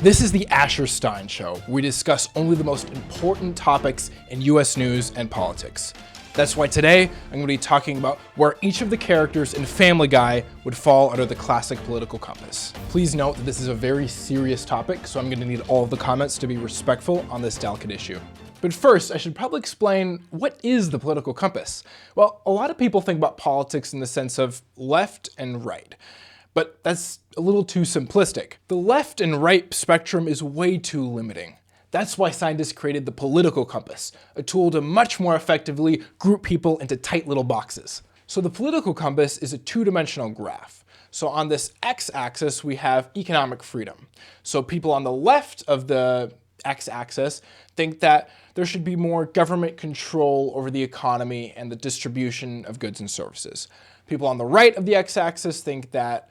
This is the Asher Stein Show. We discuss only the most important topics in US news and politics. That's why today I'm going to be talking about where each of the characters in Family Guy would fall under the classic political compass. Please note that this is a very serious topic, so I'm going to need all of the comments to be respectful on this delicate issue. But first, I should probably explain what is the political compass. Well, a lot of people think about politics in the sense of left and right. But that's a little too simplistic. The left and right spectrum is way too limiting. That's why scientists created the political compass, a tool to much more effectively group people into tight little boxes. So the political compass is a two-dimensional graph. So on this x-axis, we have economic freedom. So people on the left of the x-axis think that there should be more government control over the economy and the distribution of goods and services. People on the right of the x-axis think that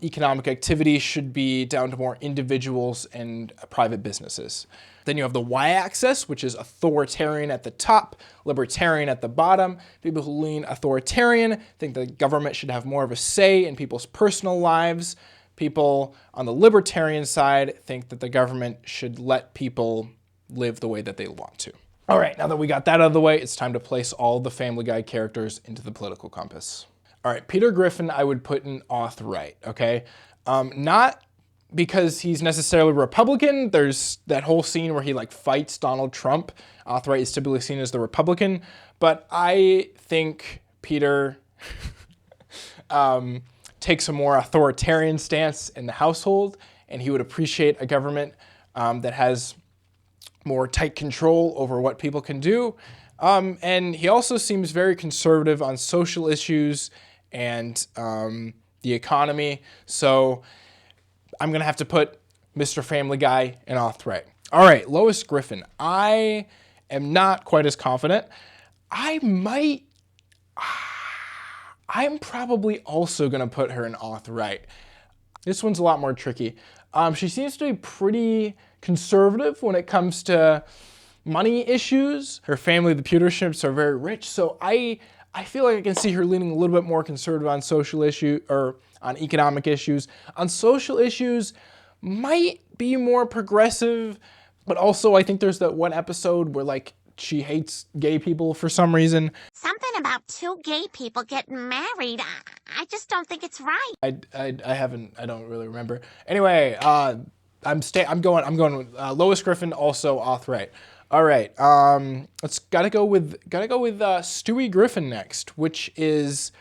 economic activity should be down to more individuals and private businesses. Then you have the y-axis, which is authoritarian at the top, libertarian at the bottom. People who lean authoritarian think the government should have more of a say in people's personal lives. People on the libertarian side think that the government should let people live the way that they want to. All right, now that we got that out of the way, it's time to place all the Family Guy characters into the political compass. All right, Peter Griffin I would put in auth-right, okay? Not because he's necessarily Republican. There's that whole scene where he fights Donald Trump. Auth-right is typically seen as the Republican, but I think Peter takes a more authoritarian stance in the household, and he would appreciate a government that has more tight control over what people can do. And he also seems very conservative on social issues and the economy. So I'm going to have to put Mr. Family Guy in auth-right. All right, Lois Griffin. I am not quite as confident. I'm probably also going to put her in auth-right. This one's a lot more tricky. She seems to be pretty conservative when it comes to money issues. Her family, the Peterships, are very rich, so I feel like I can see her leaning a little bit more conservative on social issue or on economic issues. On social issues, might be more progressive, but also I think there's that one episode where she hates gay people for some reason. Something about two gay people getting married. I just don't think it's right. I don't really remember. Anyway, I'm going with Lois Griffin, also auth-right. All right, let's gotta go with Stewie Griffin next, which is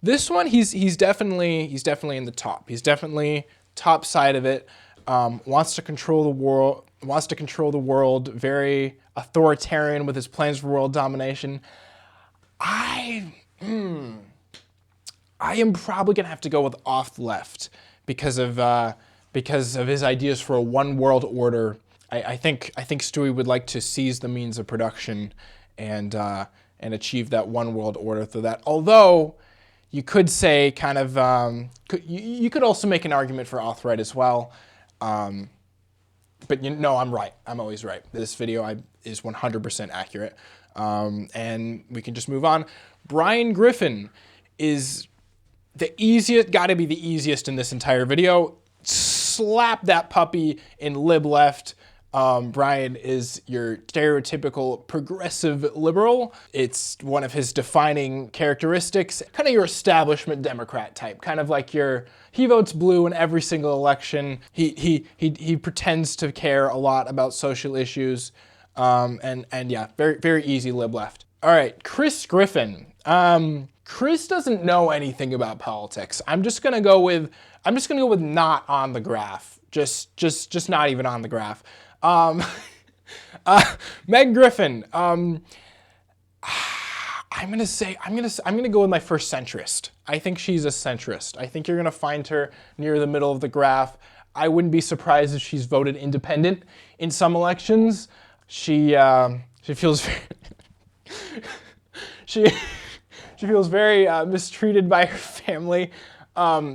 this one. He's definitely in the top. He's definitely top side of it. Wants to control the world. Very authoritarian with his plans for world domination. I am probably gonna have to go with off left because of his ideas for a one world order. I think Stewie would like to seize the means of production and achieve that one world order through that. Although you could say you could also make an argument for auth-right as well. But I'm right. I'm always right. This video is 100% accurate. And we can just move on. Brian Griffin is the easiest, gotta be the easiest in this entire video. Slap that puppy in lib left. Brian is your stereotypical progressive liberal. It's one of his defining characteristics, kind of your establishment Democrat type, kind of like he votes blue in every single election. He pretends to care a lot about social issues, and yeah, very, very easy lib left. All right, Chris Griffin. Chris doesn't know anything about politics. I'm just gonna go with not on the graph. Just not even on the graph. Meg Griffin. I'm gonna go with my first centrist. I think she's a centrist. I think you're gonna find her near the middle of the graph. I wouldn't be surprised if she's voted independent in some elections. She feels very she feels very mistreated by her family,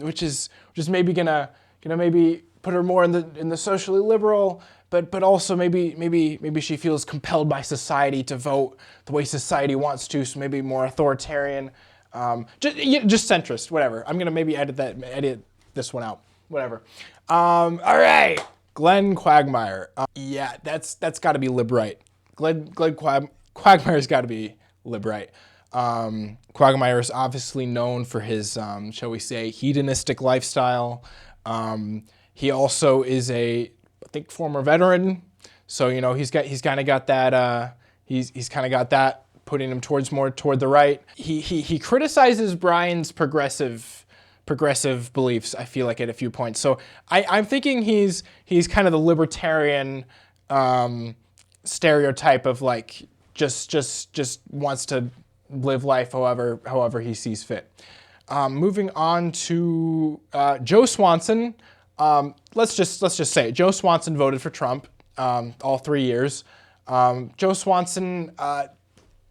which is maybe gonna maybe put her more in the socially liberal. But also maybe she feels compelled by society to vote the way society wants to, so maybe more authoritarian, just centrist, whatever. I'm gonna maybe edit this one out, whatever. All right, Glenn Quagmire. Yeah, that's got to be lib-right. Glenn Quagmire's got to be lib-right. Quagmire is obviously known for his, shall we say, hedonistic lifestyle. He also is I think, former veteran. So, you know, he's kind of got that, he's kind of got that putting him more toward the right. He criticizes Brian's progressive beliefs, I feel like, at a few points. So I'm thinking he's kind of the libertarian stereotype of like just wants to live life however he sees fit. Moving on to Joe Swanson. Let's just say Joe Swanson voted for Trump all 3 years. Joe Swanson,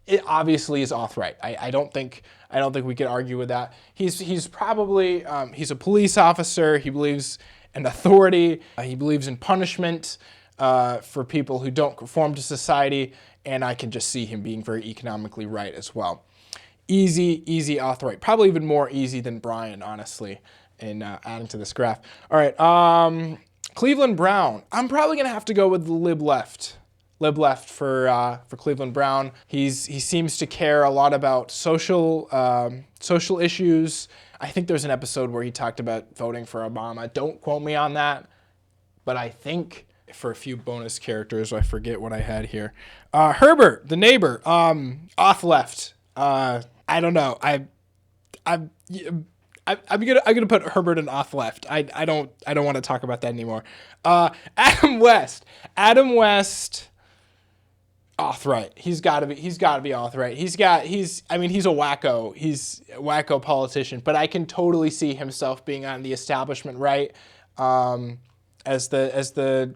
it obviously is alt-right. I don't think we could argue with that. He's probably he's a police officer. He believes in authority. He believes in punishment for people who don't conform to society, and I can just see him being very economically right as well. Easy alt-right. Probably even more easy than Brian, honestly, in adding to this graph. All right, Cleveland Brown. I'm probably gonna have to go with the lib-left for Cleveland Brown. He seems to care a lot about social issues. I think there's an episode where he talked about voting for Obama. Don't quote me on that, but I think for a few bonus characters, I forget what I had here. Herbert, the neighbor, off left. I don't know. I'm gonna put Herbert in off left. I don't want to talk about that anymore. Adam West. Alt-right. He's got to be alt-right. He's a wacko. He's a wacko politician, but I can totally see himself being on the establishment right, as the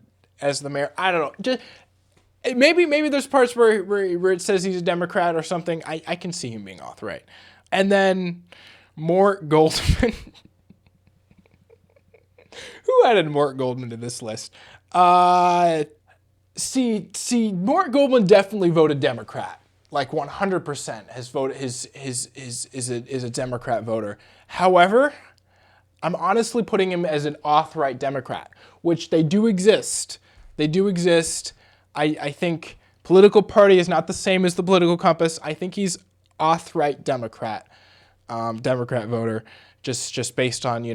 mayor. I don't know. Just maybe there's parts where it says he's a Democrat or something. I can see him being alt-right. And then Mort Goldman. Who added Mort Goldman to this list? See, Mort Goldman definitely voted Democrat. Like 100% has voted is a Democrat voter. However, I'm honestly putting him as an alt-right Democrat, which they do exist. I think political party is not the same as the political compass. I think he's alt-right Democrat voter. Just based on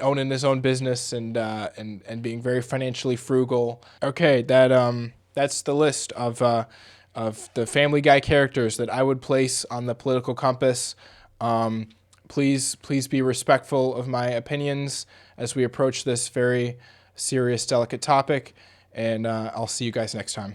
owning his own business and being very financially frugal. Okay, that's the list of the Family Guy characters that I would place on the political compass. Please be respectful of my opinions as we approach this very serious, delicate topic, and I'll see you guys next time.